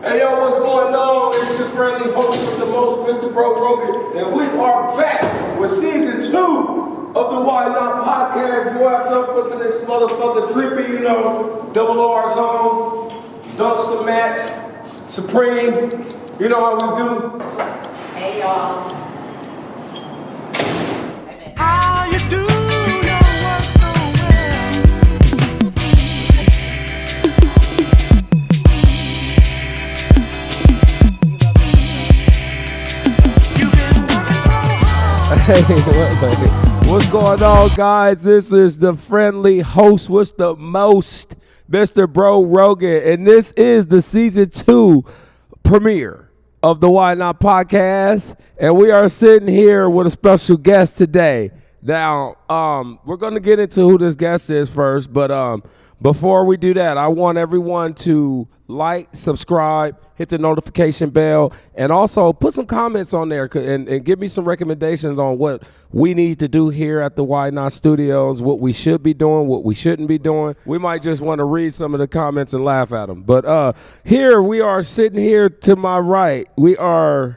Hey yo, what's going on? It's your friendly host with the most, Mr. Bro Rogan, and we are back with season 2 of the Why Not podcast. Boy, I jumped up in this motherfucker trippy, you know, double R's on, Dunkster match, Supreme, you know how we do. Hey y'all. How you do your work so well. You've been working so hard. Hey, what's going on, guys? This is the friendly host with the most, Mr. Bro Rogan, and this is the season 2 premiere of the Why Not podcast, and we are sitting here with a special guest today. Now, we're going to get into who this guest is first, but before we do that, I want everyone to like, subscribe, hit the notification bell, and also put some comments on there and give me some recommendations on what we need to do here at the Why Not Studios, what we should be doing, what we shouldn't be doing. We might just want to read some of the comments and laugh at them. But here we are sitting here to my right. I'm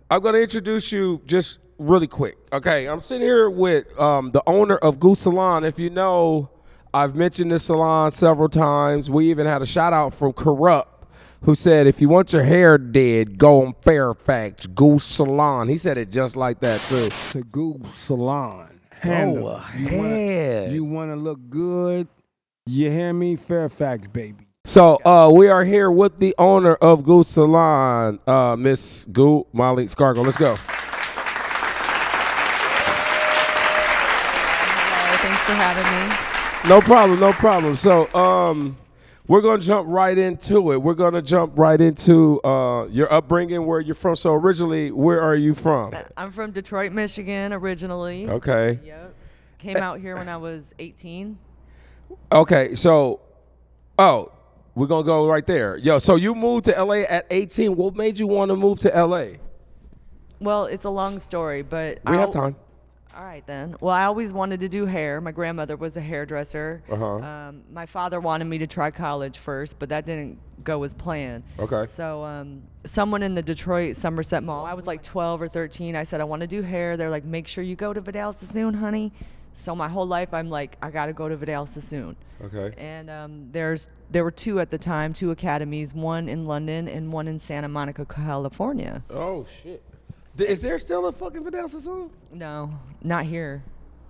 going to introduce you just really quick. Okay, I'm sitting here with the owner of Goo Salon. If you know, I've mentioned this salon several times. We even had a shout out from Corrupt, who said, if you want your hair dead, go on Fairfax, Goo Salon. He said it just like that, too. To Goo Salon. Handle. ahead. You want to look good? You hear me? Fairfax, baby. So we are here with the owner of Goo Salon, Miss Goo Molly Scargo. Let's go. Hello, thanks for having me. No problem. So we're going to jump right into it. We're going to jump right into your upbringing, where you're from. So originally, where are you from? I'm from Detroit, Michigan, originally. Okay. Yep. Came out here when I was 18. Okay, so, we're going to go right there. Yo, so you moved to L.A. at 18. What made you want to move to L.A.? Well, it's a long story, but We have time. All right, then. Well, I always wanted to do hair. My grandmother was a hairdresser. Uh-huh. My father wanted me to try college first, but that didn't go as planned. Okay. So someone in the Detroit Somerset Mall, I was like 12 or 13. I said, I want to do hair. They're like, make sure you go to Vidal Sassoon, honey. So my whole life, I'm like, I got to go to Vidal Sassoon. Okay. And there were 2 at the time, 2 academies, one in London and one in Santa Monica, California. Oh, shit. Is there still a fucking Vidal Sassoon? No, not here.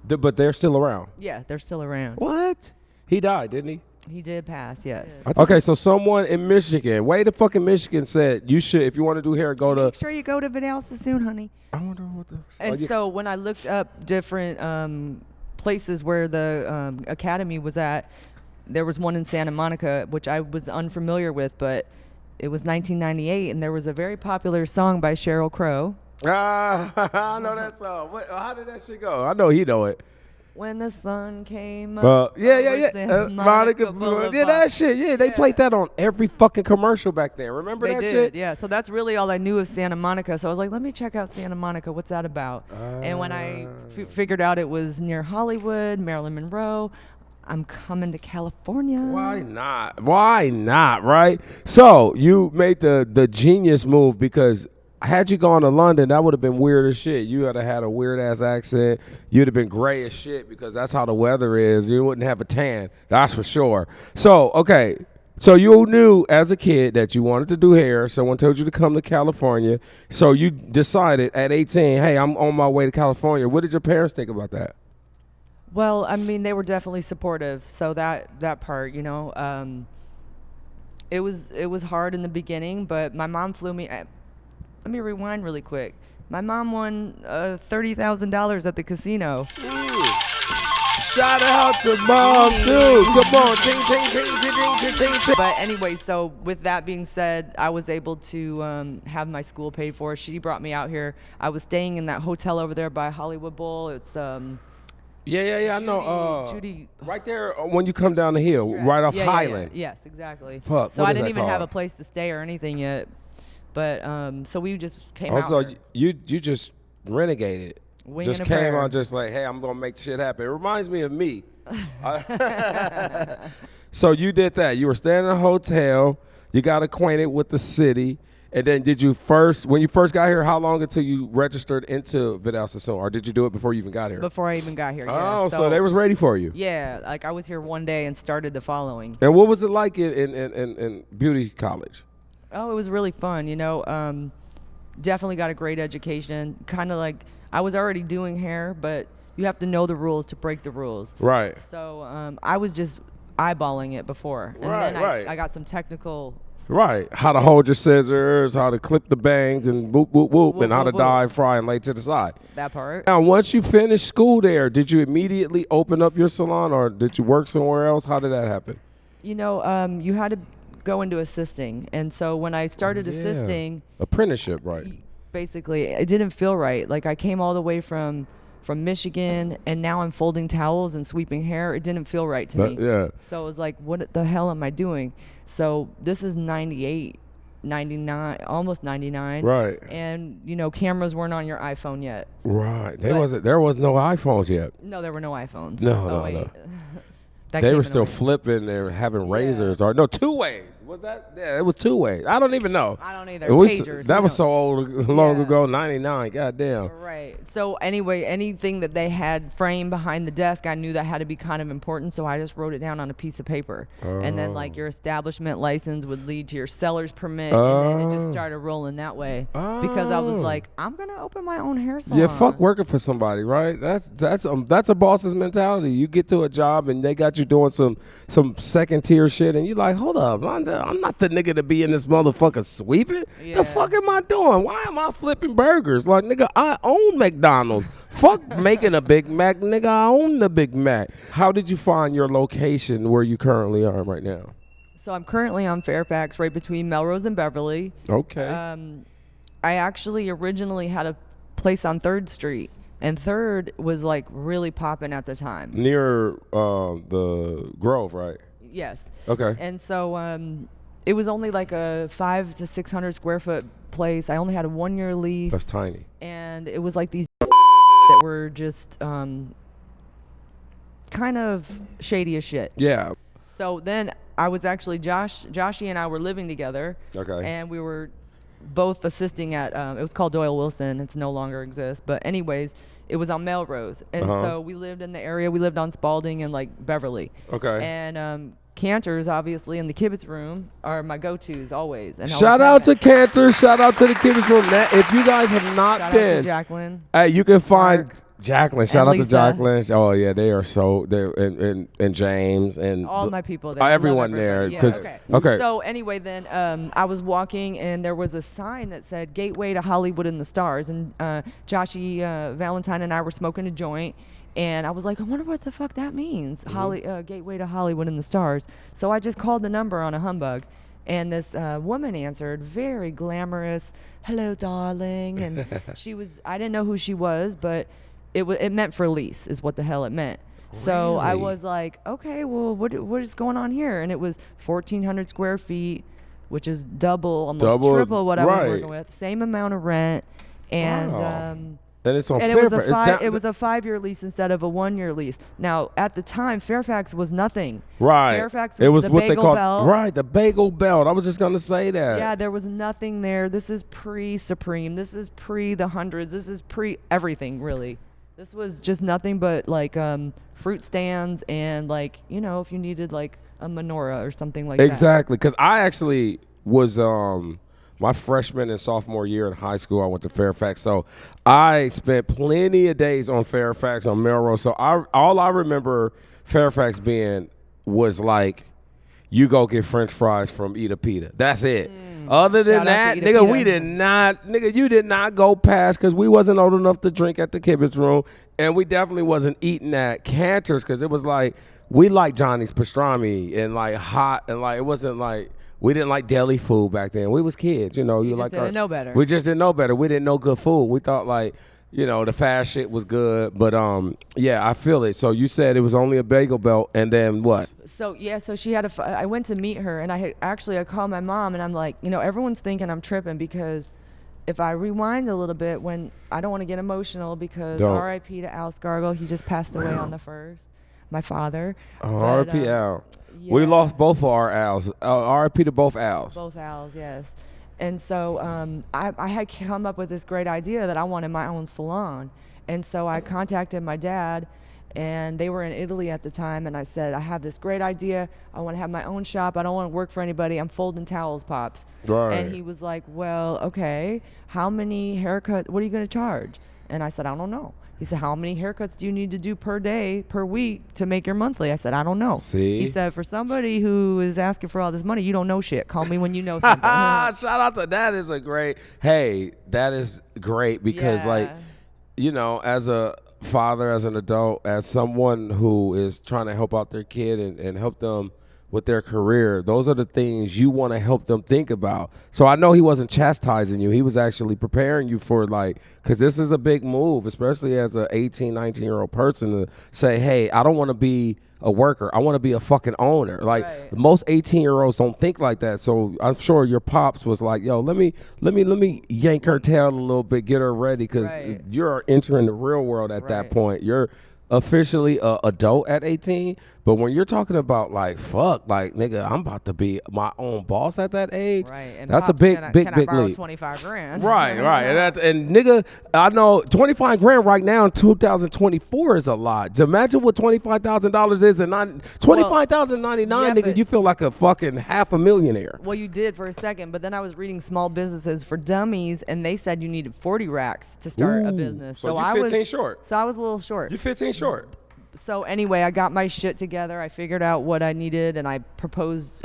But they're still around. Yeah, they're still around. What? He died, didn't he? He did pass, yes. Okay, so someone in Michigan, way to fucking Michigan, said you should, if you want to do hair, go to. Make sure you go to Vidal Sassoon, honey. I wonder what the. And so when I looked up different places where the academy was at, there was one in Santa Monica, which I was unfamiliar with, but it was 1998, and there was a very popular song by Sheryl Crow. I know that song. How did that shit go? I know he know it. When the sun came up. Yeah. Santa Monica Boulevard. Boulevard. Yeah, that shit. Yeah, they played that on every fucking commercial back then. Remember They that did, shit? yeah. So that's really all I knew of Santa Monica. So I was like, let me check out Santa Monica. What's that about? And when I figured out it was near Hollywood, Marilyn Monroe, I'm coming to California. Why not, right? So you made the genius move, because had you gone to London, that would have been weird as shit. You would have had a weird ass accent. You'd have been gray as shit, because that's how the weather is. You wouldn't have a tan, that's for sure. So, okay. So you knew as a kid that you wanted to do hair. Someone told you to come to California. So you decided at 18, hey, I'm on my way to California. What did your parents think about that? Well, I mean, they were definitely supportive. So that part, you know, it was hard in the beginning, but my mom flew me. Let me rewind really quick. My mom won $30,000 at the casino. Shout out to mom, too. Come on. Ting. But anyway, so with that being said, I was able to have my school paid for. She brought me out here. I was staying in that hotel over there by Hollywood Bowl. It's Yeah, I know. Judy. Right there when you come down the hill, right off Highland. Yes, exactly. Fuck, so what I is didn't that even have a called? place to stay or anything yet. But so we just came out. Also, here. you just renegaded. Wing Just and a came prayer. on just like, hey, I'm going to make shit happen. It reminds me of me. So you did that. You were staying in a hotel. You got acquainted with the city. And then did you first, when you first got here, how long until you registered into Vidal Sassoon? Or did you do it before you even got here? Before I even got here. Yeah. Oh, so they was ready for you. Yeah, like I was here one day and started the following. And what was it like in beauty college? Oh, it was really fun. Definitely got a great education. Kind of like I was already doing hair, but you have to know the rules to break the rules. Right. So I was just eyeballing it before, and Right, then right. I got some technical. Right. How to hold your scissors, how to clip the bangs and whoop, whoop, whoop, Whoop, and how to whoop, whoop. dye, fry, and lay to the side. That part. Now, once you finished school there, did you immediately open up your salon or did you work somewhere else? How did that happen? You had to go into assisting, and so when I started Yeah. assisting, Apprenticeship, right? basically it didn't feel right. Like I came all the way from Michigan, and now I'm folding towels and sweeping hair. It didn't feel right to me. Yeah. So it was like, what the hell am I doing? So this is 98, 99, almost 99. Right. And, cameras weren't on your iPhone yet. Right. But- There was no iPhones yet. No, there were no iPhones. No, Oh, no, wait. no. That They came were in still the- flipping. They were having razors or no, 2-ways. Was that? Yeah, it was 2-way. I don't even know. I don't either. It was- Pagers. that was so long Yeah. ago. 99. Goddamn. Right. So anyway, anything that they had framed behind the desk, I knew that had to be kind of important, so I just wrote it down on a piece of paper. And then like your establishment license would lead to your seller's permit, and then it just started rolling that way. Because I was like, I'm gonna open my own hair salon. Yeah, fuck working for somebody, right? That's a boss's mentality. You get to a job and they got you doing some second tier shit, and you like, hold up, I'm not the nigga to be in this motherfucker sweeping. Yeah. The fuck am I doing? Why am I flipping burgers? Like, nigga, I own McDonald's. Fuck making a Big Mac, nigga. I own the Big Mac. How did you find your location where you currently are right now? So I'm currently on Fairfax, right between Melrose and Beverly. Okay. I actually originally had a place on 3rd Street, and 3rd was like really popping at the time. Near the Grove, right? Yes. Okay. And so it was only like a 500 to 600 square foot place. I only had a 1-year lease. That's tiny. And it was like these that were just kind of shady as shit. Yeah. So then I was actually Joshy and I were living together. Okay. And we were both assisting at it was called Doyle Wilson. It's no longer exists. But anyways, it was on Melrose. And so we lived in the area. We lived on Spalding and like Beverly. Okay. And Cantors, obviously, in the kibitz room are my go-tos always. And Shout out to Cantor. Shout out to the Kibitz Room. Now, if you guys have not Shout out been, to Jacqueline. hey, you can find Mark, Jacqueline. Shout and out to Lisa. Jacqueline. Oh yeah, they are so they and James and All my people there. everyone Love there. everybody. 'Cause- Yeah, okay. So anyway, then I was walking and there was a sign that said "Gateway to Hollywood and the Stars," and Joshy Valentine and I were smoking a joint, and I was like, I wonder what the fuck that means. Gateway to Hollywood and the Stars. So I just called the number on a humbug. And this woman answered, very glamorous, hello, darling. And I didn't know who she was, but it meant for lease is what the hell it meant. So I Really? was like, okay, well, what is going on here? And it was 1,400 square feet, which is almost triple what I was right. working with. Same amount of rent. And Wow. And it's on and Fairfax. it was a 5-year lease instead of a 1-year lease. Now, at the time, Fairfax was nothing. right. Fairfax it was was the what they Bagel called Belt. right the Bagel Belt. I was just gonna say that. Yeah, there was nothing there. This is pre-Supreme. This is pre the hundreds. This is pre everything, really. This was just nothing but like fruit stands and like, if you needed like a menorah or something like that. Exactly, because I actually was my freshman and sophomore year in high school. I went to Fairfax, so I spent plenty of days on Fairfax on Melrose. So all I remember Fairfax being was like, you go get French fries from Ita Pita. That's it. Other than Shout out that, to Ita nigga, we Pita. did not, nigga, you did not go past because we wasn't old enough to drink at the Kibitz Room, and we definitely wasn't eating at Cantor's because it was like we liked Johnny's pastrami and like hot and like it wasn't like we didn't like deli food back then. We was kids, you know. You just like didn't know better. We just didn't know better. We didn't know good food. We thought like, the fast shit was good, but yeah, I feel it. So you said it was only a Bagel Belt, and then what? So yeah, so she had I went to meet her, and I called my mom, and I'm like, everyone's thinking I'm tripping because if I rewind a little bit, when I don't want to get emotional because Don't. R.I.P. to Al Scargill, he just passed away on the 1st. my father. R.I.P. Al. We yeah. lost both of our Al's. R.I.P. to both Al's. Both Al's, yes. And so I had come up with this great idea that I wanted my own salon. And so I contacted my dad, and they were in Italy at the time, and I said, I have this great idea. I want to have my own shop. I don't want to work for anybody. I'm folding towels, Pops. Right. And he was like, well, okay, how many haircuts, what are you going to charge? And I said, I don't know. He said, how many haircuts do you need to do per day, per week to make your monthly? I said, I don't know. See? He said, for somebody who is asking for all this money, you don't know shit. Call me when you know something. Shout out to that is a great. Hey, that is great because Yeah. as a father, as an adult, as someone who is trying to help out their kid and help them with their career, those are the things you want to help them think about. So I know he wasn't chastising you. He was actually preparing you for because this is a big move, especially as a 18, 19-year-old person to say, hey, I don't want to be a worker. I want to be a fucking owner. Right. Most 18-year-olds don't think like that. So I'm sure your pops was like, yo, let me yank her tail a little bit, get her ready, because Right. you're entering the real world at that Right. point. You're officially a adult at 18, but when you're talking about nigga, I'm about to be my own boss at that age. Right. And That's a Pops, big can I borrow leap. 25 grand? Right. And nigga, I know 25 grand right now in 2024 is a lot. Imagine what $25,000 is in 25,099, yeah, nigga. but- You feel like a fucking half a millionaire. Well, you did for a second, but then I was reading Small Businesses for Dummies, and they said you needed 40 racks to start a business. So you I 15 was short. So I was a little short. You 15 short. So anyway, I got my shit together. I figured out what I needed, and I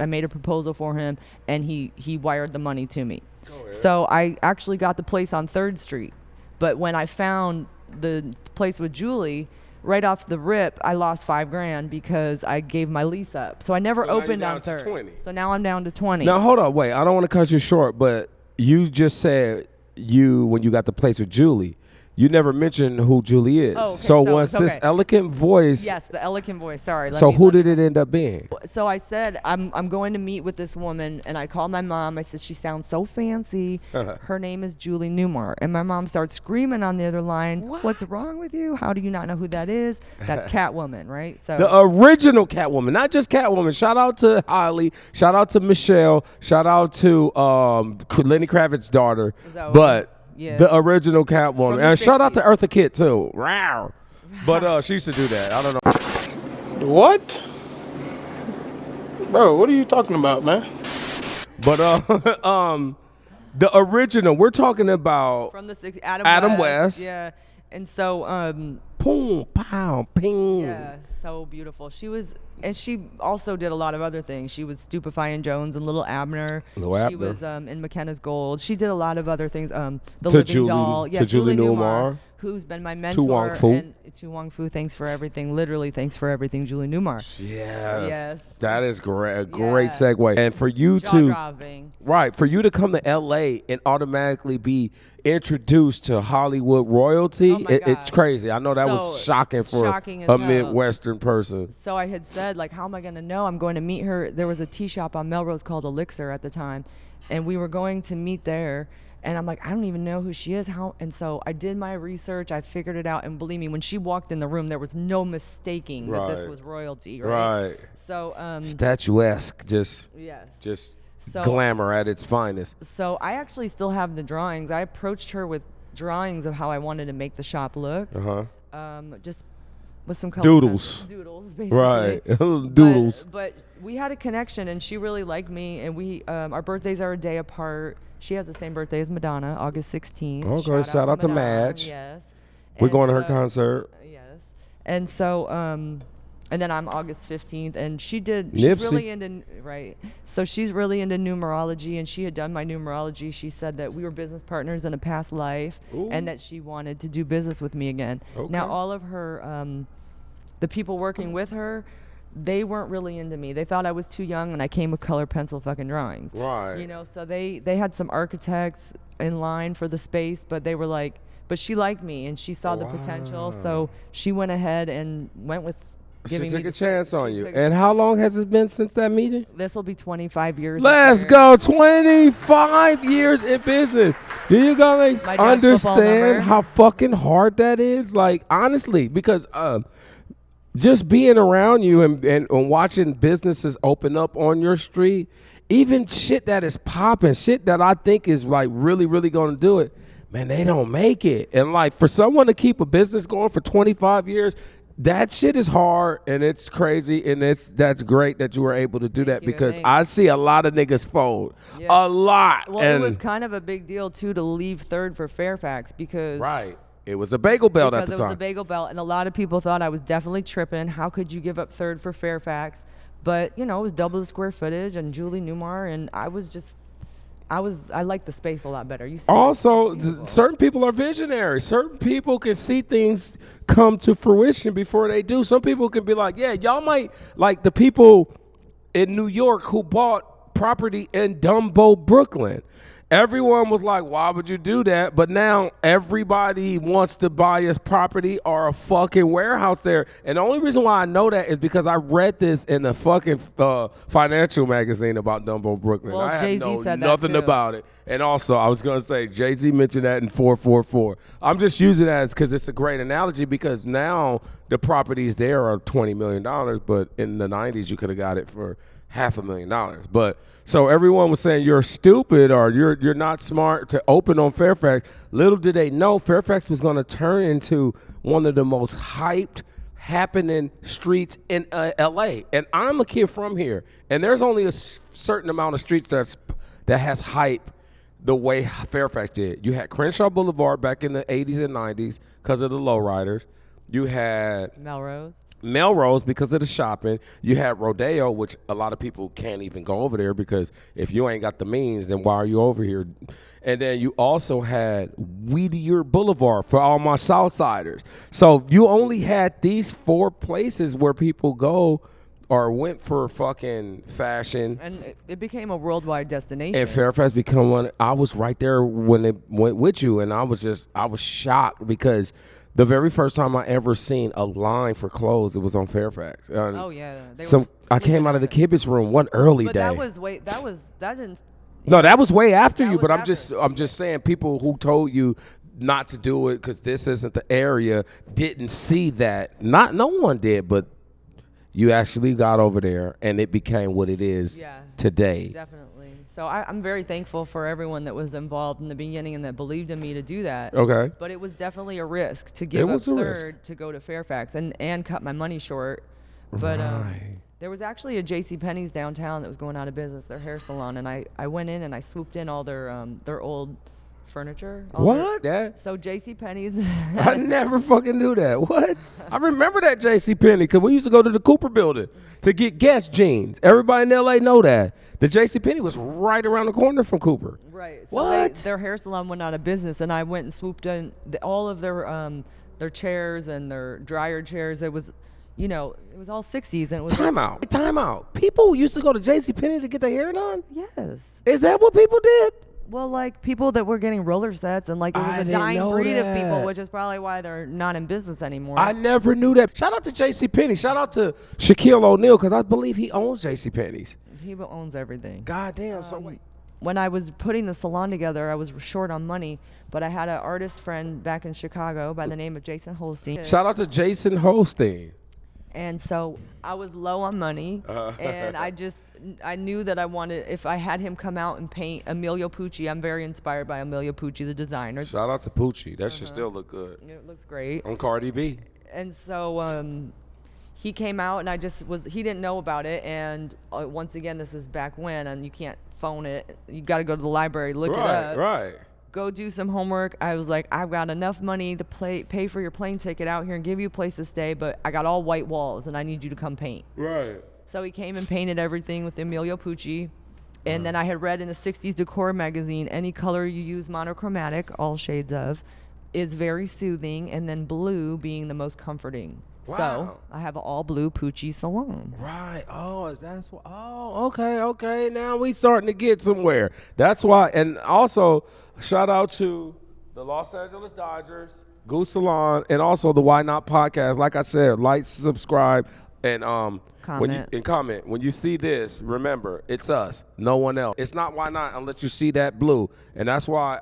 made a proposal for him, and he wired the money to me. So I actually got the place on 3rd Street. But when I found the place with Julie, right off the rip, I lost $5 grand because I gave my lease up. So I never So now you're opened down on to 3rd. 20. So now I'm down to 20. Now hold on, wait. I don't want to cut you short, but you just said when you got the place with Julie, you never mentioned who Julie is. Oh, okay, so so- once this okay. eloquent voice. Yes, the elegant voice. Sorry. So who did it end up being? So I said, I'm going to meet with this woman, and I called my mom. I said, she sounds so fancy. Her name is Julie Newmar. And my mom starts screaming on the other line, what's wrong with you? How do you not know who that is? That's Catwoman, right? So The original Catwoman, not just Catwoman. Shout out to Holly. Shout out to Michelle. Shout out to Lenny Kravitz's daughter. So, But yeah. the original Catwoman. From the And shout out to 60s. Eartha Kitt too. Wow. But she used to do that. I don't know. What? Bro, what are you talking about, man? But the original, we're talking about from the 60s, Adam Adam West. West. Yeah. And so, boom, pow, ping. yeah, so beautiful. And she also did a lot of other things. She was Stupefying Jones and Little Abner. Little She Abner. was in McKenna's Gold. She did a lot of other things. The To Living Julie- Doll. Yeah, to Julie Newmar. who's been my mentor. Wong Fu. And to Wong Fu, thanks for everything. Literally, thanks for everything, Julie Newmar. Yes. Yes. That is great. A great Yeah. segue. And for you Jaw to dropping. Right, for you to come to LA and automatically be introduced to Hollywood royalty, Oh my it's gosh. crazy. I know that So was shocking for shocking as a hell. Midwestern person. So I had said, like, how am I going to know? I'm going to meet her. There was a tea shop on Melrose called Elixir at the time, and we were going to meet there. And I'm like, I don't even know who she is. And so I did my research. I figured it out. And believe me, when she walked in the room, there was no mistaking that this Right. was royalty. Right. So, Statuesque, just yes. So- glamour at its finest. So I actually still have the drawings. I approached her with drawings of how I wanted to make the shop look. Just with some color Doodles. Doodles, basically. Right, doodles. But we had a connection, and she really liked me. And we, our birthdays are a day apart. She has the same birthday as Madonna, August 16th. Okay, shout out to Madonna, Madge. Yes. We're And going to her so- concert. Yes. And so, and then I'm August 15th, and she's Nipsey. really into, right. So she's really into numerology, and she had done my numerology. She said that we were business partners in a past life, Ooh. and that she wanted to do business with me again. Now, Okay. all of her, the people working with her, they weren't really into me. They thought I was too young, and I came with color pencil fucking drawings. Right. You know, so they had some architects in line for the space, but they were like, but she liked me, and she saw the potential, so she went ahead and went with She giving me took a the chance on she you. took- And how long has it been since that meeting? This will be 25 years. Let's this year. go. 25 years in business. Do you guys My dad's football number. understand how fucking hard that is? Like, honestly, because just being around you and watching businesses open up on your street, even shit that is popping, shit that I think is like really, really going to do it, man, they don't make it. And like for someone to keep a business going for 25 years, that shit is hard and it's crazy, and that's great that you were able to do that, because thanks. I see a lot of niggas fold. Yeah. A lot. Well, and it was kind of a big deal too to leave third for Fairfax because right. It was a bagel belt at because the it was time. a bagel belt, and a lot of people thought I was definitely tripping. How could you give up third for Fairfax? But you know, it was double the square footage and Julie Newmar, and I liked the space a lot better. You see, Also, certain people are visionaries. Certain people can see things come to fruition before they do. Some people can be like, yeah, y'all might, like the people in New York who bought property in Dumbo, Brooklyn. Everyone was like, why would you do that? But now everybody wants to buy us property or a fucking warehouse there. And the only reason why I know that is because I read this in a fucking financial magazine about Dumbo, Brooklyn. Well, I had Jay-Z know said that nothing too. about it. And also, I was going to say, Jay-Z mentioned that in 444. I'm just using that because it's a great analogy, because now the properties there are $20 million, but in the 90s, you could have got it for $500,000. But so everyone was saying you're stupid or you're not smart to open on Fairfax. Little did they know Fairfax was going to turn into one of the most hyped happening streets in LA. And I'm a kid from here, and there's only a certain amount of streets that has hype the way Fairfax did. You had Crenshaw Boulevard back in the 80s and 90s because of the lowriders. You had Melrose because of the shopping. You had Rodeo, which a lot of people can't even go over there because if you ain't got the means, then why are you over here? And then you also had Whittier Boulevard for all my Southsiders. So you only had these 4 places where people go or went for fucking fashion. And it became a worldwide destination. And Fairfax become one. I was right there when it went with you, and I was shocked because the very first time I ever seen a line for clothes, it was on Fairfax. Oh yeah. I came out of the Kibitz room one early But day. that didn't. No, that was way after That you. But was I'm just saying, people who told you not to do it because this isn't the area didn't see that. No one did, but you actually got over there, and it became what it is today. Definitely. So I'm very thankful for everyone that was involved in the beginning and that believed in me to do that. Okay. But it was definitely a risk to give up was a risk. third to go to Fairfax and cut my money short. But Right. there was actually a JCPenney's downtown that was going out of business, their hair salon, and I went in and I swooped in all their old furniture. What? That? So JCPenney's. I never fucking knew that. What? I remember that JCPenney because we used to go to the Cooper building to get Guess jeans. Everybody in LA know that. The JCPenney was right around the corner from Cooper. Right. So What? their hair salon went out of business, and I went and swooped in all of their chairs and their dryer chairs. It was, it was all 60s, and it was Time out. People used to go to JCPenney to get their hair done? Yes. Is that what people did? Well, like people that were getting roller sets, and like it was I a didn't dying know breed of that. people, which is probably why they're not in business anymore. I never knew that. Shout out to JCPenney. Shout out to Shaquille O'Neal because I believe he owns JCPenney's. He owns everything. God damn. So wait. When I was putting the salon together, I was short on money, but I had an artist friend back in Chicago by the name of Jason Holstein. Shout out to Jason Holstein. And so I was low on money, and I knew that I wanted, if I had him come out and paint Emilio Pucci, I'm very inspired by Emilio Pucci, the designer. Shout out to Poochie. That should still look good. It looks great. On Cardi B. And so he came out, and he didn't know about it. And once again, this is back when, and you can't phone it. You got to go to the library, look it up. Right. Go do some homework. I was like, I've got enough money to pay for your plane ticket out here and give you a place to stay, but I got all white walls, and I need you to come paint. Right. So he came and painted everything with Emilio Pucci. And then I had read in a 60s decor magazine, any color you use monochromatic, all shades of, is very soothing, and then blue being the most comforting. Wow. So I have an all blue Pucci salon. Right. Oh, that's what. Oh, okay. Now we starting to get somewhere. That's why. And also, shout out to the Los Angeles Dodgers, Goo Salon, and also the Why Not podcast. Like I said, like, subscribe. And when you Comment. comment when you see this, remember it's us, no one else. It's not why not unless you see that blue, and that's why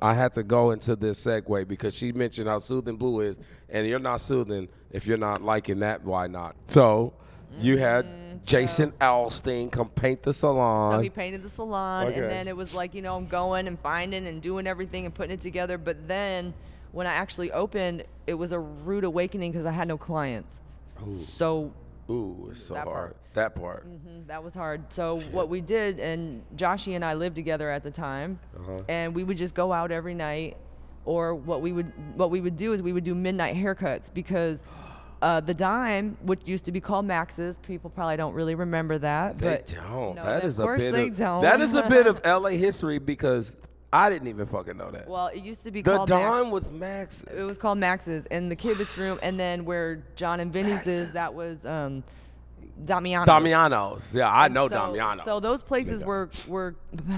I had to go into this segue because she mentioned how soothing blue is, and you're not soothing if you're not liking that. Why not? So you had Jason Alstein come paint the salon. So he painted the salon, Okay. and then it was like, you know, I'm going and finding and doing everything and putting it together. But then when I actually opened, it was a rude awakening because I had no clients. So Ooh, it's so That hard. part. That part. that was hard. So what we did, and Joshy and I lived together at the time, and we would just go out every night, or what we would do is we would do midnight haircuts because the Dime, which used to be called Max's, people probably don't really remember that. They but don't. No, That of is a course bit they of don't. that is a bit of LA history because I didn't even fucking know that. Well, it used to be The called Dime was Max. It was called Max's in the Kibitz room, and then where John and Vinny's is, that was Damiano's. Damiano's. Yeah, I And know so, Damiano. So those places were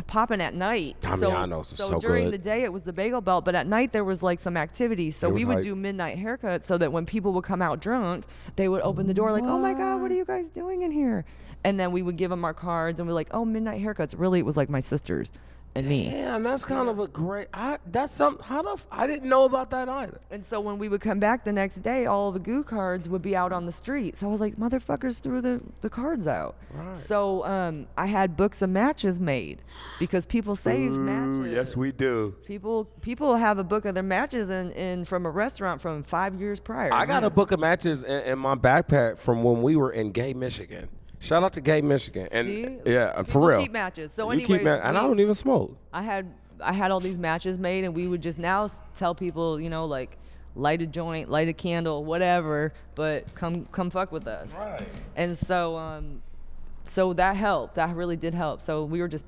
popping at night. Damiano's was so during good. the day it was the Bagel Belt, but at night there was like some activity. So It we was would hype. do midnight haircuts so that when people would come out drunk, they would open the door like, "Oh my God, what are you guys doing in here?" And then we would give them our cards and we're like, "Oh, midnight haircuts." Really, it was like my sisters and me. Damn, that's kind of a great. That's something. I didn't know about that either. And so when we would come back the next day, all the Goo cards would be out on the street. So I was like, motherfuckers threw the cards out. Right. So I had books of matches made because people save matches. Yes, we do. People have a book of their matches in from a restaurant from 5 years prior. I got a book of matches in my backpack from when we were in Gay, Michigan. Shout out to Gay, Michigan. And See? yeah, for People real. keep matches. So You anyways, keep and I don't even smoke. I had all these matches made, and we would just now tell people, you know, like, light a joint, light a candle, whatever, but come fuck with us. Right. And so that helped. That really did help. So we were just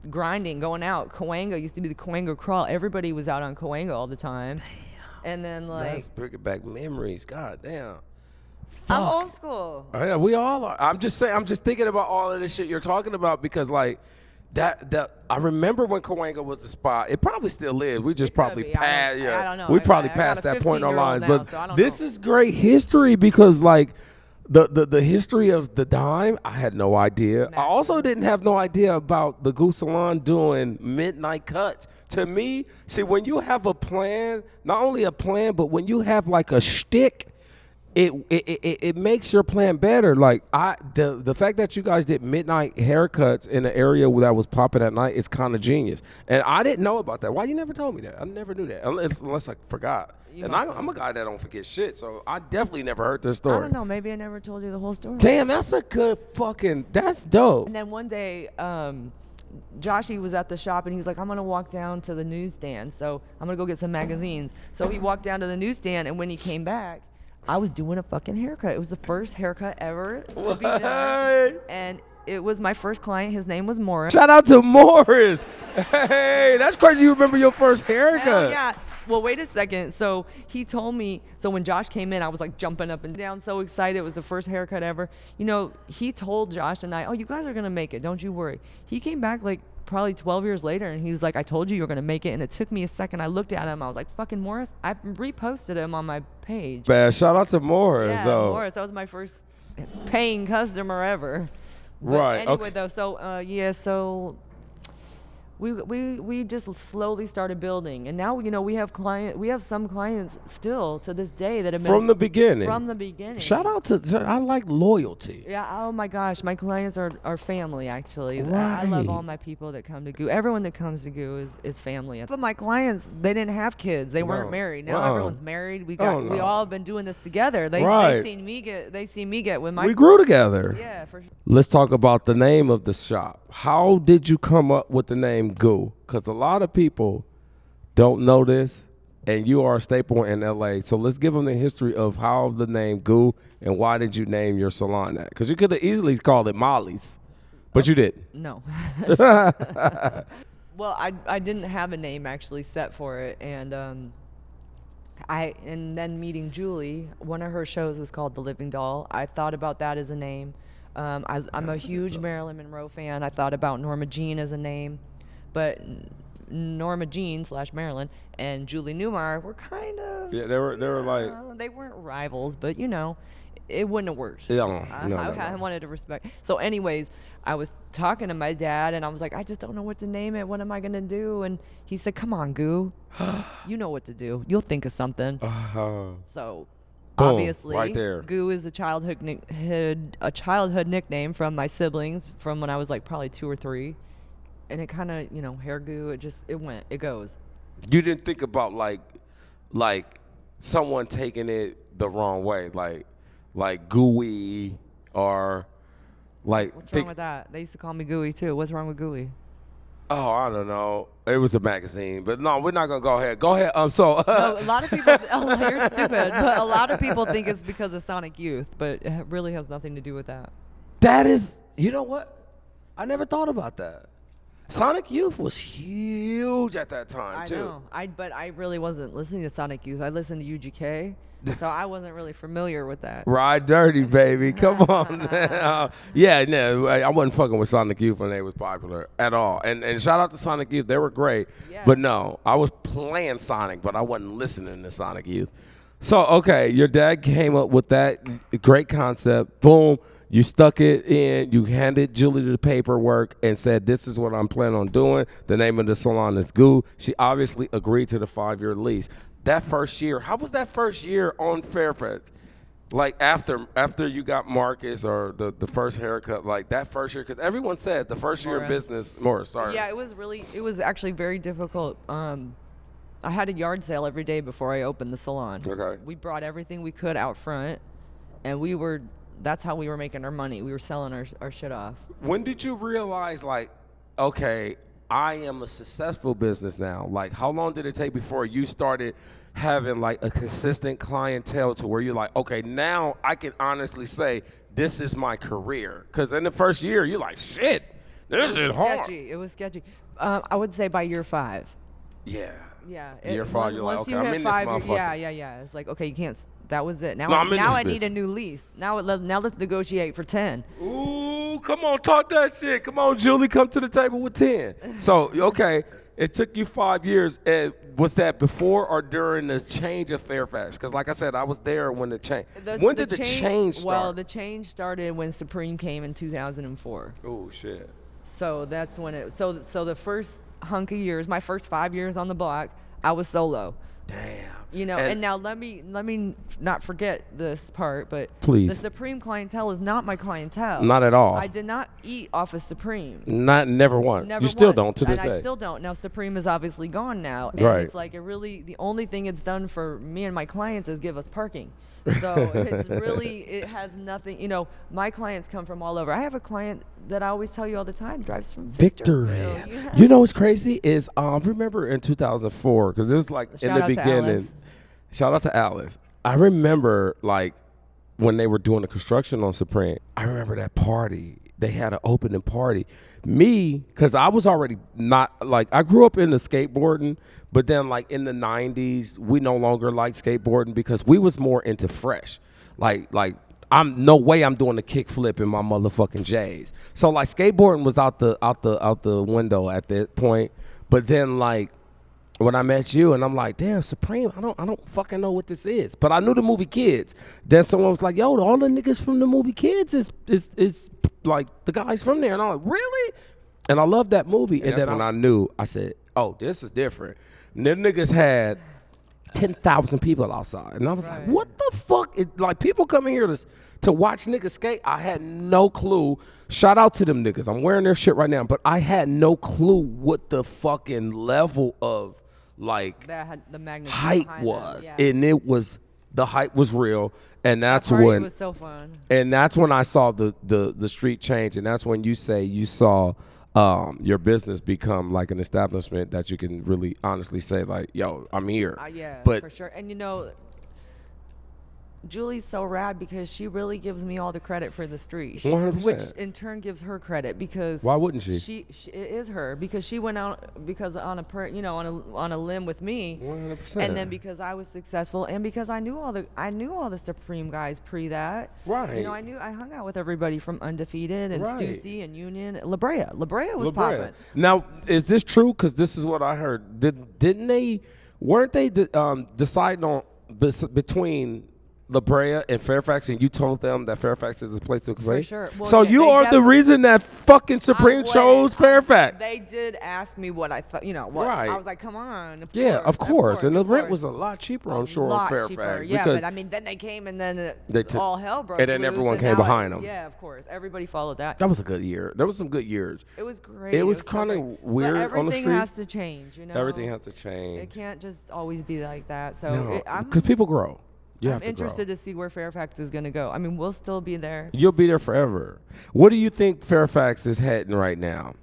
grinding, going out. Cahuenga used to be the Cahuenga crawl. Everybody was out on Cahuenga all the time. Damn. And then That's bringing back memories. God damn. I'm old school. Oh, yeah, we all are. I'm just saying. I'm just thinking about all of this shit you're talking about because, like, that I remember when Cahuenga was the spot. It probably still is. We just probably be. passed. I don't know. We probably I got passed a that point in our 15-year-old lives. now, But so I don't this know. is great history because, like, the history of the Dime, I had no idea. I also didn't have no idea about the Goo Salon doing midnight cuts. To me, see, when you have a plan, not only a plan, but when you have like a shtick, it makes your plan better. Like the fact that you guys did midnight haircuts in an area that was popping at night is kind of genius. And I didn't know about that. Why you never told me that? I never knew that unless I forgot. And I'm a guy that don't forget shit, so I definitely never heard this story. I don't know. Maybe I never told you the whole story. Damn, that's a good fucking. That's dope. And then one day, Joshy was at the shop and he's like, I'm going to walk down to the newsstand. So I'm going to go get some magazines. So he walked down to the newsstand, and when he came back, I was doing a fucking haircut. It was the first haircut ever to be done. And it was my first client. His name was Morris. Shout out to Morris. Hey, that's crazy. You remember your first haircut? Hell yeah. Well, wait a second. So he told me, so when Josh came in, I was like jumping up and down, so excited. It was the first haircut ever. You know, he told Josh and I, oh, you guys are going to make it. Don't you worry. He came back like probably 12 years later, and he was like, I told you were going to make it. And it took me a second. I looked at him. I was like, fucking Morris. I reposted him on my page. Man, shout out to Morris, Yeah, though. Morris. That was my first paying customer ever. But Right, Anyway, okay. though, so yeah, so we just slowly started building, and now, you know, we have some clients still to this day that have been From the beginning. From the beginning. Shout out to, I like loyalty. Yeah. Oh my gosh, my clients are family actually. I love all Right. my people that come to Goo. Everyone that comes to Goo is family. But my clients, they didn't have kids. They weren't married. Now everyone's married. We no. all have been doing this together. They Right. see me get with my We grew together. Yeah, for sure. Let's talk about the name of the shop. How did you come up with the name Goo? Because a lot of people don't know this, and you are a staple in LA. So let's give them the history of how the name Goo and why did you name your salon that? Because you could have easily called it Molly's, but you didn't. No. Well, I didn't have a name actually set for it, and then meeting Julie, one of her shows was called The Living Doll. I thought about that as a name. I'm a huge Marilyn Monroe fan. I thought about Norma Jean as a name, but Norma Jean / Marilyn and Julie Newmar were kind of Yeah, they were like, they weren't rivals, but you know, it wouldn't have worked. No, I wanted to respect. So, anyways, I was talking to my dad, and I was like, I just don't know what to name it. What am I gonna do? And he said, "Come on, Goo, you know what to do. You'll think of something." So, Boom, obviously, right there. Goo is a childhood nickname from my siblings from when I was like probably 2 or 3, and it kind of hair goo. It goes. You didn't think about like someone taking it the wrong way, like gooey or like. What's wrong with that? They used to call me Gooey too. What's wrong with Gooey? Oh, I don't know. It was a magazine, but no, we're not gonna go ahead. Go ahead. So No, a lot of people. You're stupid, but a lot of people think it's because of Sonic Youth, but it really has nothing to do with that. that is, you know what? I never thought about that. Sonic Youth was huge at that time I too. know. But I really wasn't listening to Sonic Youth. I listened to UGK, so I wasn't really familiar with that. Ride dirty, baby. Come on now. Yeah, no, I wasn't fucking with Sonic Youth when they was popular at all. And shout out to Sonic Youth. They were great. Yeah. But no, I was playing Sonic, but I wasn't listening to Sonic Youth. So, okay, your dad came up with that great concept. Boom. You stuck it in. You handed Julie the paperwork and said, this is what I'm planning on doing. The name of the salon is Goo. She obviously agreed to the 5-year lease. That first year, how was that first year on Fairfax? Like after you got Marcus or the first haircut, like that first year, because everyone said the first year in business, Morris, sorry. Yeah, it was actually very difficult. I had a yard sale every day before I opened the salon. Okay. We brought everything we could out front, and that's how we were making our money. We were selling our shit off. When did you realize, like, okay, I am a successful business now? Like, how long did it take before you started having, like, a consistent clientele to where you're like, okay, now I can honestly say this is my career? Because in the first year, you're like, shit, this is hard. Sketchy. It was sketchy. I would say by year 5. Yeah. Yeah. Year 5, you're like, once okay, you I'm hit in this 5, motherfucker. Yeah. It's like, okay, you can't. That was it. Now, No, I'm in now this I need bitch. a new lease. Now let's negotiate for 10. Ooh, come on, talk that shit. Come on, Julie, come to the table with 10. So, okay, it took you 5 years. And was that before or during the change of Fairfax? Because, like I said, I was there when the change. When did the change start? Well, the change started when Supreme came in 2004. Oh shit. So that's when it. So the first hunk of years, my first 5 years on the block, I was solo. Damn. And now let me not forget this part, but Please. the Supreme clientele is not my clientele. Not at all. I did not eat off of Supreme. Never once. Never You still once. don't to this and day. I still don't. Now Supreme is obviously gone now, and Right. it's like the only thing it's done for me and my clients is give us parking. So it has nothing. My clients come from all over. I have a client that I always tell you all the time drives from Victory. Victorville. Yeah. You know what's crazy is remember in 2004, because it was like in Shout the out to beginning. Alice. Shout out to Alice. I remember like when they were doing the construction on Supreme. I remember that party. They had an opening party. Me, because I was already not like, I grew up in the skateboarding, but then like in the 90s, we no longer liked skateboarding because we was more into fresh. Like I'm no way I'm doing a kick flip in my motherfucking J's. So like skateboarding was out the window at that point. But then like when I met you and I'm like, damn, Supreme, I don't fucking know what this is. But I knew the movie Kids. Then someone was like, yo, all the niggas from the movie Kids is like the guys from there. And I'm like, really? And I love that movie. And that's when I knew, I said, oh, this is different. And them niggas had 10,000 people outside. And I was like, what the fuck? Like people coming here to watch niggas skate. I had no clue. Shout out to them niggas. I'm wearing their shit right now. But I had no clue what the fucking level of like That had the magnitude hype behind was. them, yeah. And the hype was real. And that's Party when was so fun. and that's when I saw the street change. And that's when you say you saw your business become like an establishment that you can really honestly say like, yo, I'm here. Yeah, but for sure. And Julie's so rad because she really gives me all the credit for the street. 100%. Which in turn gives her credit because why wouldn't she? It is her because she went out because on a limb with me. 100%. And then because I was successful and because I knew all the Supreme guys pre that. Right. I hung out with everybody from Undefeated and Right. Stussy and Union. La Brea was popping. Now, is this true? Because this is what I heard. Weren't they deciding on between La Brea and Fairfax, and you told them that Fairfax is the place to play? For sure. Well, So yeah, you they are the definitely- reason that fucking Supreme chose Fairfax. They did ask me what I thought. You know what? Right. I was like, come on. Yeah, of course. And the of rent course. was a lot cheaper, A I'm sure, on lot Fairfax. cheaper. Yeah, because but I mean, then they came and then They took- all hell broke and then loose, everyone and came now behind them. Yeah, of course. Everybody followed that. that was a good year. There was some good years. It was great. It was so kind of great. weird But on the everything street. has to change, you know. Everything has to It change. can't just always be like that. So No, I'm because people grow. You I'm have to interested grow. to see where Fairfax is going to go. I mean, we'll still be there. You'll be there forever. What do you think Fairfax is heading right now?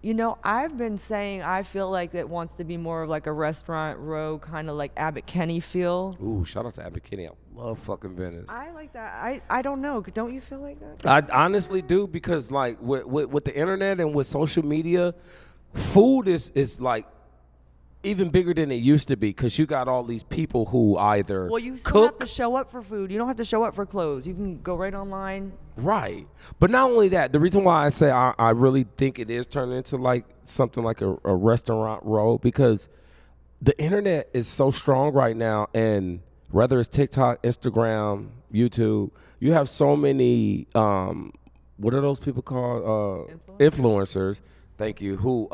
You know, I've been saying I feel like it wants to be more of like a restaurant row, kind of like Abbott Kinney feel. Ooh, shout out to Abbott Kinney. I love fucking Venice. I like that. I don't know. Don't you feel like that? I honestly do, because like with the internet and with social media, food is like even bigger than it used to be, because you got all these people who either Well, you still cook have to show up for food. You don't have to show up for clothes. You can go right online. right, but not only that. The reason why I say I really think it is turning into like something like a restaurant row, because the internet is so strong right now, and whether it's TikTok, Instagram, YouTube, you have so many what are those people called? Influencers. Thank you. Who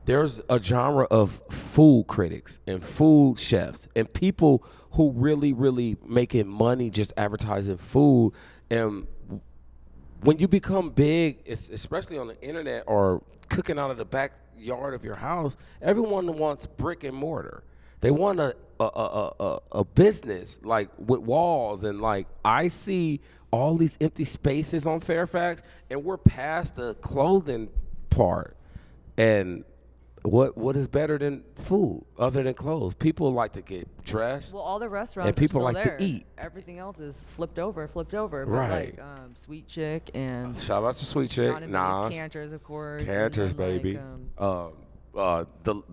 there's a genre of food critics and food chefs and people who really making money just advertising food. And when you become big, especially on the internet or cooking out of the backyard of your house, everyone wants brick and mortar. They want a business like with walls, and like I see all these empty spaces on Fairfax, and we're past the clothing part. And what is better than food other than clothes? People like to get dressed. Well, all the restaurants And people are like still to there. eat. Everything else is flipped over. But Right. like Sweet Chick and Shout out to Sweet Chick, John and Vinny's Nas, Cantors, of course. and Cantors, then, like, baby.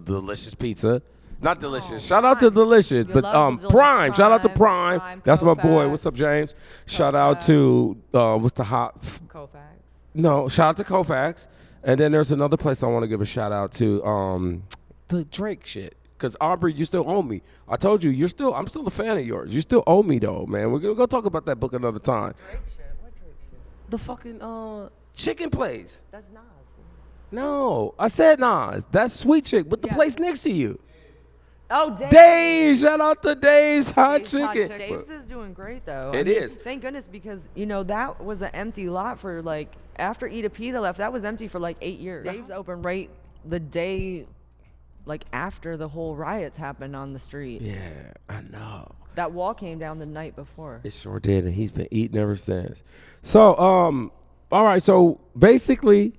Delicious Pizza. Not Delicious. Oh, Shout out to Prime. Delicious, You but love Delicious Prime. Shout out to Prime, Prime. That's my boy. Kofax. What's up, James? Shout out to what's the hot? Kofax. No, shout out to Kofax. And then there's another place I want to give a shout out to. The Drake shit. Because Aubrey, you still owe me. I told you, I'm still a fan of yours. You still owe me though, man. We're gonna go talk about that book another time. Drake shit. What Drake shit? The fucking chicken place. That's Nas. No, I said Nas. That's Sweet Chick, but the Yeah. place next to you. Oh, Dave. Dave's. Shout out to Dave's Hot Dave's Hot Chicken. Chicken. Dave's is doing great though. It is. Thank goodness, because you know that was an empty lot for like after Eda Pita left. That was empty for like 8 years. Dave's open right the day, like after the whole riots happened on the street. Yeah, I know. That wall came down the night before. It sure did, and he's been eating ever since. So, all right. So basically,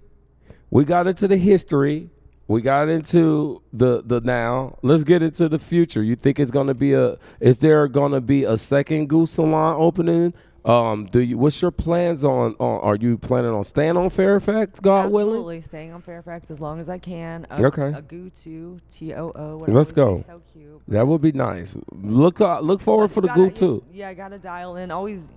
we got into the history. We got into the now. Let's get into the future. You think it's gonna be is there gonna be a second Goo Salon opening? What's your plans on are you planning on staying on Fairfax, God willing? Absolutely, staying on Fairfax as long as I can. Okay. A Goo 2 TOO. Let's go. So cute. That would be nice. Look forward for the Goo too. Yeah, I gotta dial in. Always.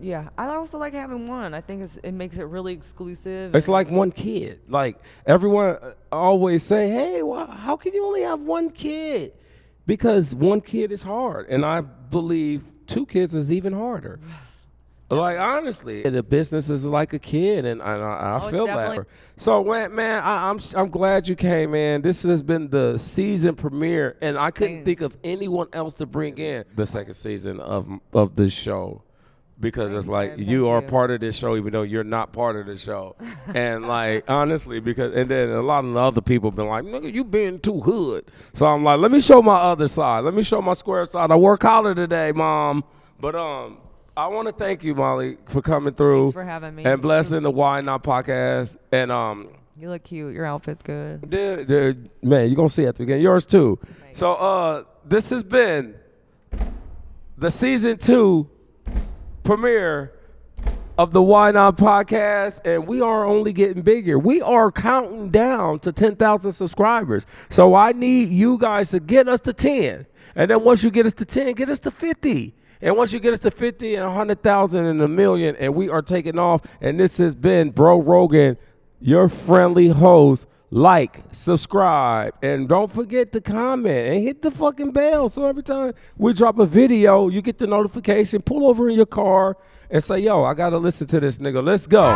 Yeah, I also like having one. I think it makes it really exclusive. It's and- like one kid. Like everyone always say, "Hey, how can you only have one kid?" Because one kid is hard, and I believe two kids is even harder. Like honestly, the business is like a kid, and I it's feel definitely- that. So man, I'm glad you came, man. This has been the season premiere, and I couldn't Thanks. think of anyone else to bring in the second season of this show. Because it's like Thank you are you. part of this show, even though you're not part of the show. And like honestly, and then a lot of the other people been like, "Nigga, you been too hood." So I'm like, let me show my other side. Let me show my square side. I work harder today, Mom. But I want to thank you, Molly, for coming through. Thanks for having me. And blessing the Why Not podcast. And You look cute. Your outfit's good. man, you're gonna see at the beginning. Yours too. So this has been the season 2 premiere of the Why Not podcast, and we are only getting bigger. We are counting down to 10,000 subscribers. So I need you guys to get us to 10. And then once you get us to 10, get us to 50. And once you get us to 50 and 100,000 and a million, and we are taking off. And this has been Bro Rogan, your friendly host like, subscribe, and don't forget to comment and hit the fucking bell. So every time we drop a video, you get the notification. Pull over in your car and say, yo, I got to listen to this nigga. Let's go.